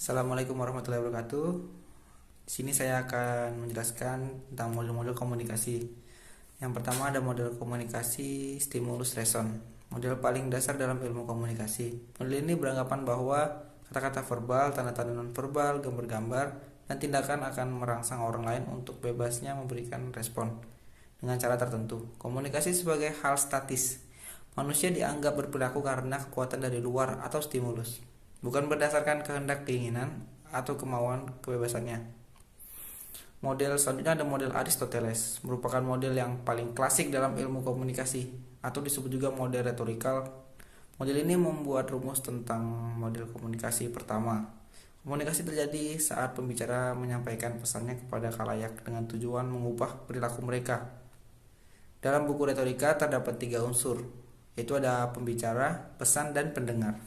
Assalamualaikum warahmatullahi wabarakatuh. Di sini saya akan menjelaskan tentang model-model komunikasi. Yang pertama ada model komunikasi stimulus respon. Model paling dasar dalam ilmu komunikasi. Model ini beranggapan bahwa kata-kata verbal, tanda-tanda non-verbal, gambar-gambar, dan tindakan akan merangsang orang lain untuk bebasnya memberikan respon dengan cara tertentu. Komunikasi sebagai hal statis. Manusia dianggap berperilaku karena kekuatan dari luar atau stimulus, bukan berdasarkan kehendak, keinginan, atau kemauan kebebasannya. Model selanjutnya ada model Aristoteles, merupakan model yang paling klasik dalam ilmu komunikasi, atau disebut juga model retorikal. Model ini membuat rumus tentang model komunikasi. Pertama, komunikasi terjadi saat pembicara menyampaikan pesannya kepada khalayak dengan tujuan mengubah perilaku mereka. Dalam buku retorika terdapat 3 unsur, yaitu ada pembicara, pesan, dan pendengar.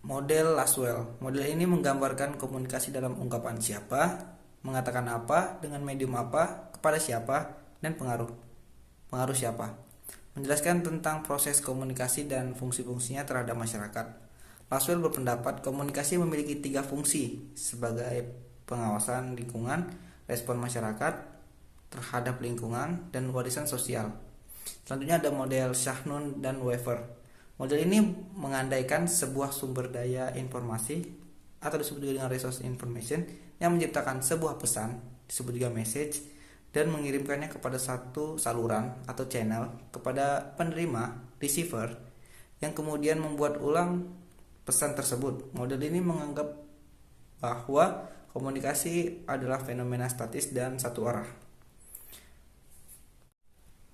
Model Laswell. Model ini menggambarkan komunikasi dalam ungkapan siapa, mengatakan apa, dengan medium apa, kepada siapa, dan pengaruh siapa. Menjelaskan tentang proses komunikasi dan fungsi-fungsinya terhadap masyarakat. Laswell berpendapat komunikasi memiliki 3 fungsi sebagai pengawasan lingkungan, respon masyarakat terhadap lingkungan, dan warisan sosial. Selanjutnya ada model Shahnun dan Weaver. Model ini mengandaikan sebuah sumber daya informasi atau disebut juga dengan resource information yang menciptakan sebuah pesan, disebut juga message, dan mengirimkannya kepada satu saluran atau channel kepada penerima, receiver, yang kemudian membuat ulang pesan tersebut. Model ini menganggap bahwa komunikasi adalah fenomena statis dan satu arah.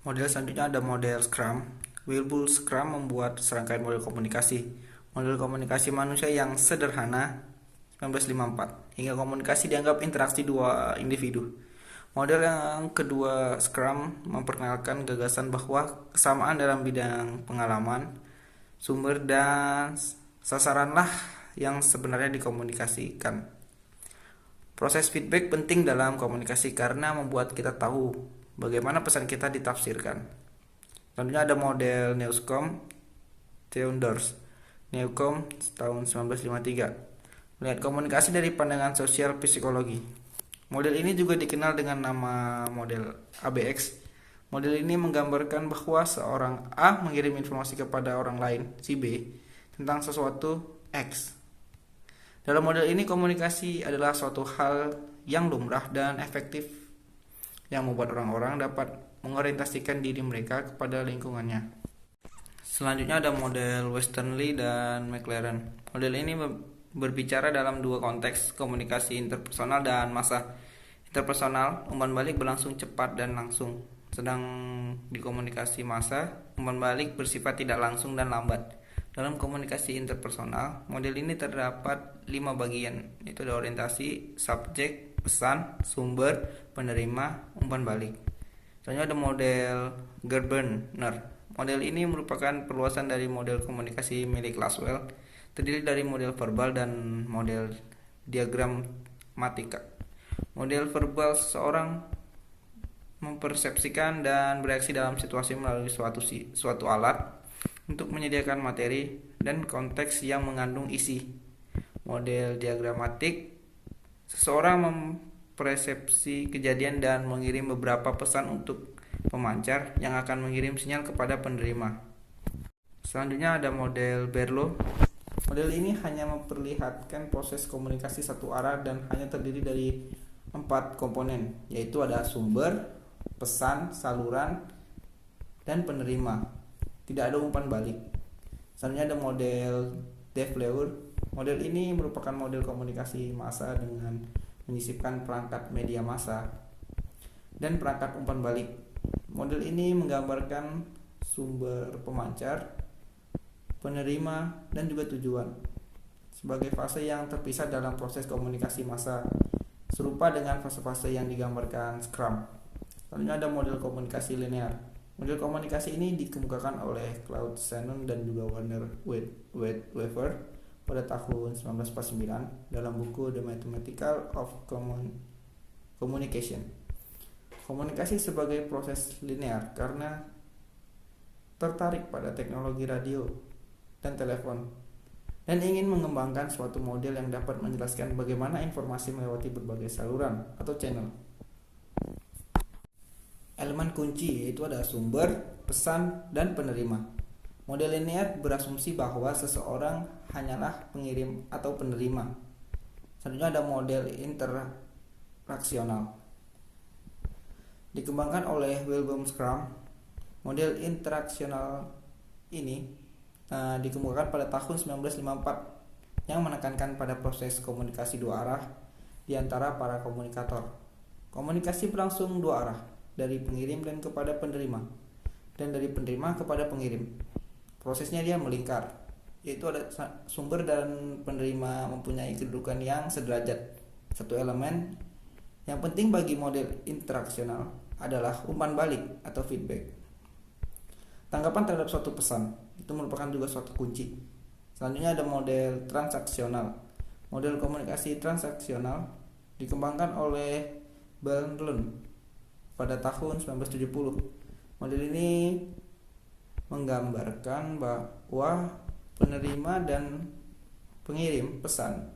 Model selanjutnya ada model Scrum. Wilbur Scrum membuat serangkaian model komunikasi. Model komunikasi manusia yang sederhana 1954, hingga komunikasi dianggap interaksi dua individu. Model yang kedua, Scrum, memperkenalkan gagasan bahwa kesamaan dalam bidang pengalaman, sumber, dan sasaranlah yang sebenarnya dikomunikasikan. Proses feedback penting dalam komunikasi karena membuat kita tahu bagaimana pesan kita ditafsirkan. Selanjutnya ada model Newcomb Theodore Newcomb tahun 1953, melihat komunikasi dari pandangan sosial psikologi. Model ini juga dikenal dengan nama model ABX. Model ini menggambarkan bahwa seorang A mengirim informasi kepada orang lain, si B, tentang sesuatu X. Dalam model ini komunikasi adalah suatu hal yang lumrah dan efektif yang membuat orang-orang dapat mengorientasikan diri mereka kepada lingkungannya. Selanjutnya ada model Westernly dan McLaren. Model ini berbicara dalam dua konteks, komunikasi interpersonal dan massa. Interpersonal, umpan balik berlangsung cepat dan langsung. Sedang di komunikasi massa, umpan balik bersifat tidak langsung dan lambat. Dalam komunikasi interpersonal, model ini terdapat 5 bagian, yaitu ada orientasi, subjek, pesan, sumber, penerima, umpan balik. Selanjutnya ada model Gerber-Ner. Model ini merupakan perluasan dari model komunikasi milik Laswell, terdiri dari model verbal dan model diagramatika. Model verbal, seseorang mempersepsikan dan bereaksi dalam situasi melalui suatu alat untuk menyediakan materi dan konteks yang mengandung isi. Model diagramatik, seseorang mempersepsi kejadian dan mengirim beberapa pesan untuk pemancar yang akan mengirim sinyal kepada penerima. Selanjutnya ada model Berlo. Model ini hanya memperlihatkan proses komunikasi satu arah dan hanya terdiri dari 4 komponen, yaitu ada sumber, pesan, saluran, dan penerima. Tidak ada umpan balik. Selanjutnya ada model DeFleur. Model ini merupakan model komunikasi massa dengan menyisipkan perangkat media massa dan perangkat umpan balik. Model ini menggambarkan sumber pemancar, penerima, dan juga tujuan sebagai fase yang terpisah dalam proses komunikasi massa, serupa dengan fase-fase yang digambarkan Scrum. Selanjutnya ada model komunikasi linear. Model komunikasi ini dikemukakan oleh Claude Shannon dan juga Werner Weaver pada tahun 1949 dalam buku The Mathematics of Communication. Komunikasi sebagai proses linear karena tertarik pada teknologi radio dan telepon. dan ingin mengembangkan suatu model yang dapat menjelaskan bagaimana informasi melewati berbagai saluran atau channel. Elemen kunci yaitu ada sumber, pesan, dan penerima. Model linear berasumsi bahwa seseorang hanyalah pengirim atau penerima. Selanjutnya ada model interaksional. Dikembangkan oleh Wilhelm Schramm, model interaksional ini dikemukakan pada tahun 1954 yang menekankan pada proses komunikasi dua arah di antara para komunikator. Komunikasi berlangsung dua arah, dari pengirim dan kepada penerima, dan dari penerima kepada pengirim. Prosesnya dia melingkar, yaitu ada sumber dan penerima mempunyai kedudukan yang sederajat. Satu elemen yang penting bagi model interaksional adalah umpan balik atau feedback. Tanggapan terhadap suatu pesan itu merupakan juga suatu kunci. Selanjutnya ada model transaksional. Model komunikasi transaksional dikembangkan oleh Berlin pada tahun 1970. Model ini menggambarkan bahwa penerima dan pengirim pesan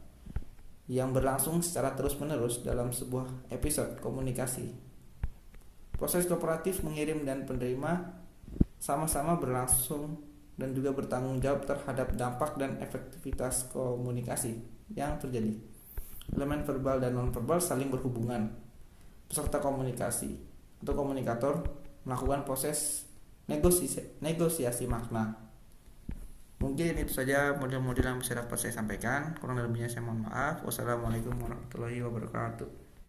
yang berlangsung secara terus-menerus dalam sebuah episode komunikasi. Proses kooperatif mengirim dan penerima sama-sama berlangsung dan juga bertanggung jawab terhadap dampak dan efektivitas komunikasi yang terjadi. Elemen verbal dan non-verbal saling berhubungan. Peserta komunikasi atau komunikator melakukan proses negosiasi makna. Mungkin itu saja model-model yang bisa dapat saya sampaikan. Kurang lebihnya saya mohon maaf. Wassalamualaikum warahmatullahi wabarakatuh.